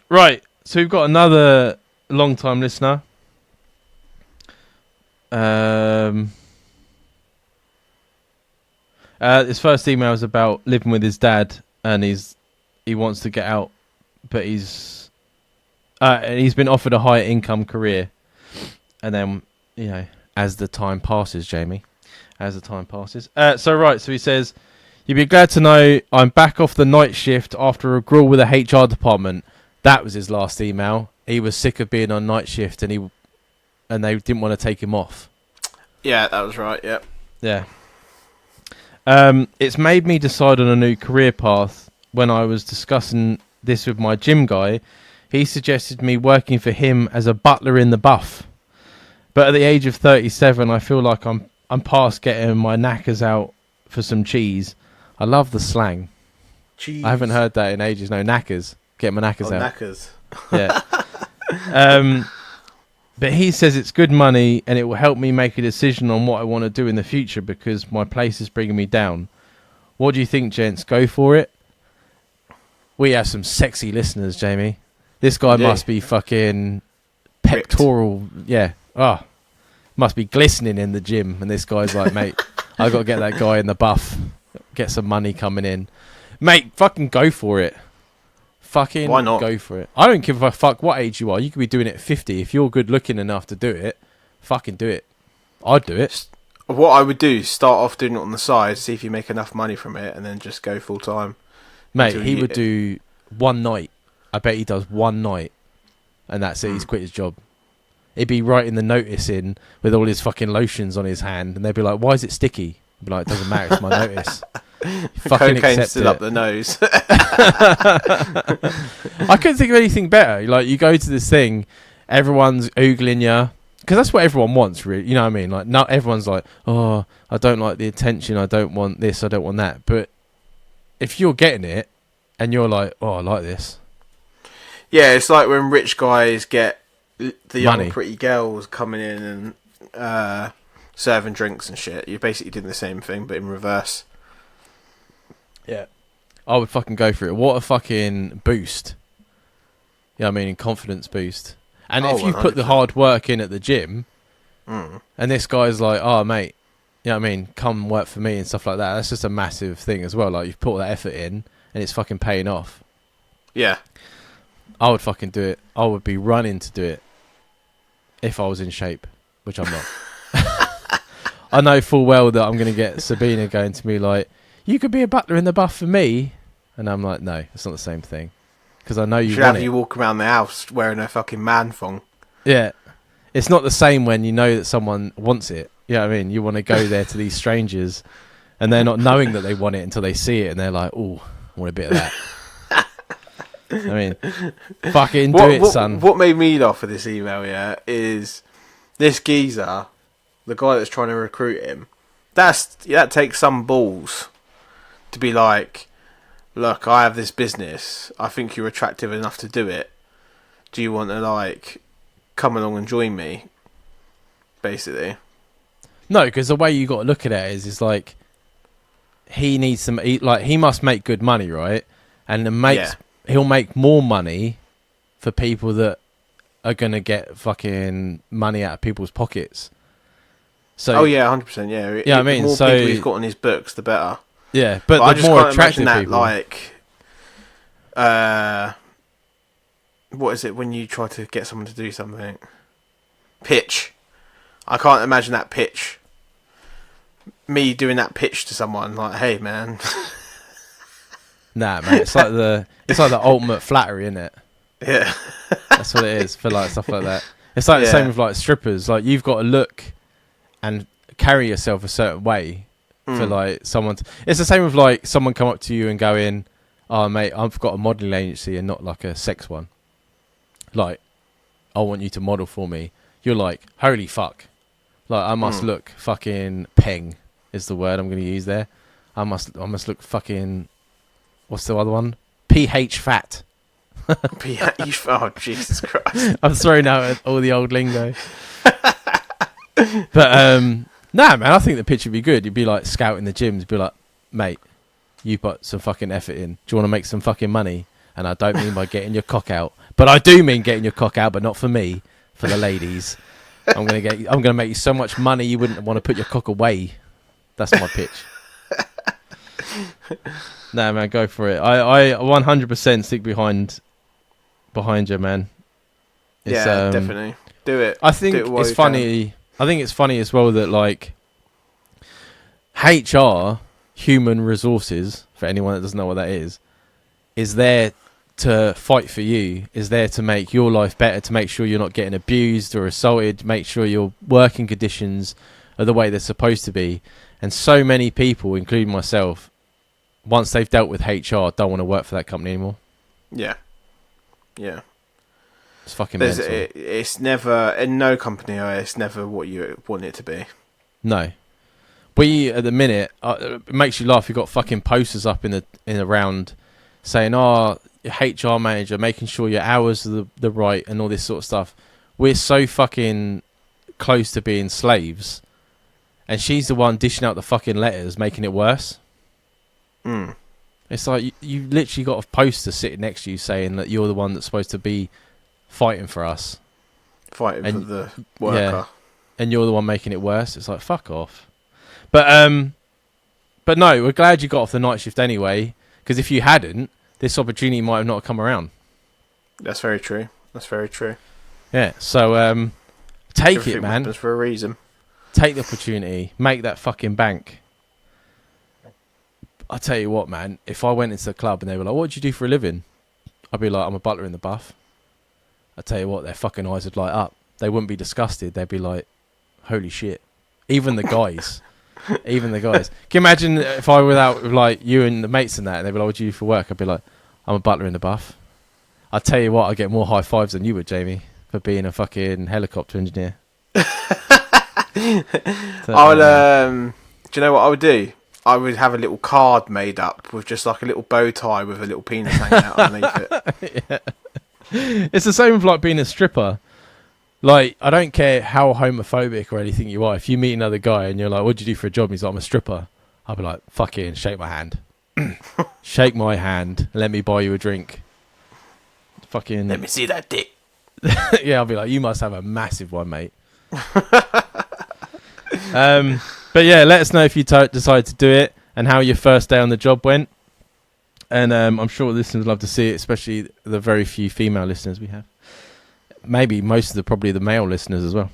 Right, so we've got another long-time listener. His first email is about living with his dad, and he wants to get out, but he's been offered a higher income career, and then as the time passes, Jamie, as the time passes. So he says, "You'd be glad to know I'm back off the night shift after a gruel with the HR department." That was his last email. He was sick of being on night shift, and they didn't want to take him off. Yeah, that was right. Yep. Yeah. It's made me decide on a new career path. When I was discussing this with my gym guy, he suggested me working for him as a butler in the buff. But at the age of 37, I feel like I'm past getting my knackers out for some cheese. I love the slang. Cheese. I haven't heard that in ages. No, knackers. Get my knackers out. Knackers. Yeah. But he says it's good money and it will help me make a decision on what I want to do in the future because my place is bringing me down. What do you think, gents? Go for it? We have some sexy listeners, Jamie. This guy must be fucking pectoral. Ripped. Yeah. Oh, must be glistening in the gym. And this guy's like, mate, I got to get that guy in the buff. Get some money coming in. Mate, fucking go for it. Fucking why not? Go for it. I don't give a fuck what age you are. You could be doing it at 50. If you're good looking enough to do it, fucking do it. I'd do it. What I would do is start off doing it on the side, see if you make enough money from it, and then just go full time. Mate, he would do one night. I bet he does one night, and that's it. He's quit his job. He'd be writing the notice in with all his fucking lotions on his hand, and they'd be like, "Why is it sticky?" I'd be like, "It doesn't matter. It's my notice." Fucking Cocaine still up the nose. I couldn't think of anything better. Like, you go to this thing, everyone's oogling you, because that's what everyone wants, really. You know what I mean? Like, not everyone's like, "Oh, I don't like the attention. I don't want this. I don't want that." But if you're getting it, and you're like, "Oh, I like this." Yeah, it's like when rich guys get the young money. Pretty girls coming in and serving drinks and shit. You're basically doing the same thing, but in reverse. Yeah. I would fucking go for it. What a fucking boost. You know what I mean? Confidence boost. And if you put the hard work in at the gym, and this guy's like, "Oh, mate, you know what I mean? Come work for me," and stuff like that. That's just a massive thing as well. Like, you've put all that effort in, and it's fucking paying off. Yeah. I would fucking do it. I would be running to do it. If I was in shape, which I'm not. I know full well that I'm going to get Sabina going to me like, "You could be a butler in the buff for me." And I'm like, no, it's not the same thing. Because I know you should want have it. you walk around the house wearing a fucking man thong. Yeah. It's not the same when you know that someone wants it. You know what I mean? You want to go there to these strangers and they're not knowing that they want it until they see it and they're like, "Oh, I want a bit of that." I mean, fucking do it, son. What made me laugh with this email, is this geezer, the guy that's trying to recruit him, that takes some balls to be like, "Look, I have this business. I think you're attractive enough to do it. Do you want to, like, come along and join me?" Basically. No, because the way you got to look at it is like, he must make good money, right? And he'll make more money for people that are going to get fucking money out of people's pockets. So, 100%, yeah. Yeah, I mean, the more people he's got on his books, the better. Yeah, but I the just more can't attractive imagine people. That, like, what is it when you try to get someone to do something? Pitch. I can't imagine that pitch. Me doing that pitch to someone, like, "Hey, man." Nah, man, it's like the ultimate flattery, isn't it? Yeah. That's what it is for, like, stuff like that. It's like the same with, like, strippers. Like, you've got to look and carry yourself a certain way for, like, someone it's the same with, like, someone come up to you and go in, "Oh, mate, I've got a modelling agency and not like a sex one. Like, I want you to model for me." You're like, "Holy fuck. Like, I must look fucking peng," is the word I'm going to use there. I must look fucking, what's the other one? PH fat. PH, oh, Jesus Christ. I'm throwing out all the old lingo. But, nah, man, I think the pitch would be good. You'd be like scouting the gyms, be like, mate, you put some fucking effort in. Do you want to make some fucking money? And I don't mean by getting your cock out, but I do mean getting your cock out, but not for me, for the ladies. I'm gonna make you so much money you wouldn't want to put your cock away. That's my pitch. No, man, go for it. I 100% stick behind you, man. It's, definitely do it. I think it's funny. I think it's funny as well that like HR, human resources, for anyone that doesn't know what that is there to fight for you, is there to make your life better, to make sure you're not getting abused or assaulted, make sure your working conditions are the way they're supposed to be. And so many people, including myself, once they've dealt with HR, don't want to work for that company anymore. Yeah. It's fucking mental. It's never, in no company, it's never what you want it to be. No. We, at the minute, it makes you laugh, you've got fucking posters up in the round saying, your HR manager, making sure your hours are the right and all this sort of stuff. We're so fucking close to being slaves. And she's the one dishing out the fucking letters, making it worse. Mm. It's like you literally got a poster sitting next to you saying that you're the one that's supposed to be fighting for us. Fighting for the worker. Yeah, and you're the one making it worse. It's like, fuck off. But no, we're glad you got off the night shift anyway, because if you hadn't, this opportunity might have not come around. That's very true. Yeah, so take Everything it, man. happens for a reason. Take the opportunity. Make that fucking bank. I'll tell you what, man. If I went into the club and they were like, what do you do for a living? I'd be like, I'm a butler in the buff. I tell you what, their fucking eyes would light up. They wouldn't be disgusted. They'd be like, holy shit. Even the guys. Even the guys. Can you imagine if I were out with like you and the mates and that, and they'd be like, what do you do for work? I'd be like, I'm a butler in the buff. I'll tell you what, I'd get more high fives than you would, Jamie, for being a fucking helicopter engineer. I would, do you know what I would do? I would have a little card made up with just like a little bow tie with a little penis hanging out underneath it. Yeah. It's the same with like being a stripper. Like, I don't care how homophobic or anything you are. If you meet another guy and you're like, what do you do for a job? And he's like, I'm a stripper. I'll be like, fucking shake my hand. Shake my hand. Let me buy you a drink. Fucking. Let me see that dick. Yeah, I'll be like, you must have a massive one, mate. But yeah, let us know if you decide to do it and how your first day on the job went. And I'm sure listeners would love to see it, especially the very few female listeners we have. Maybe most of probably the male listeners as well.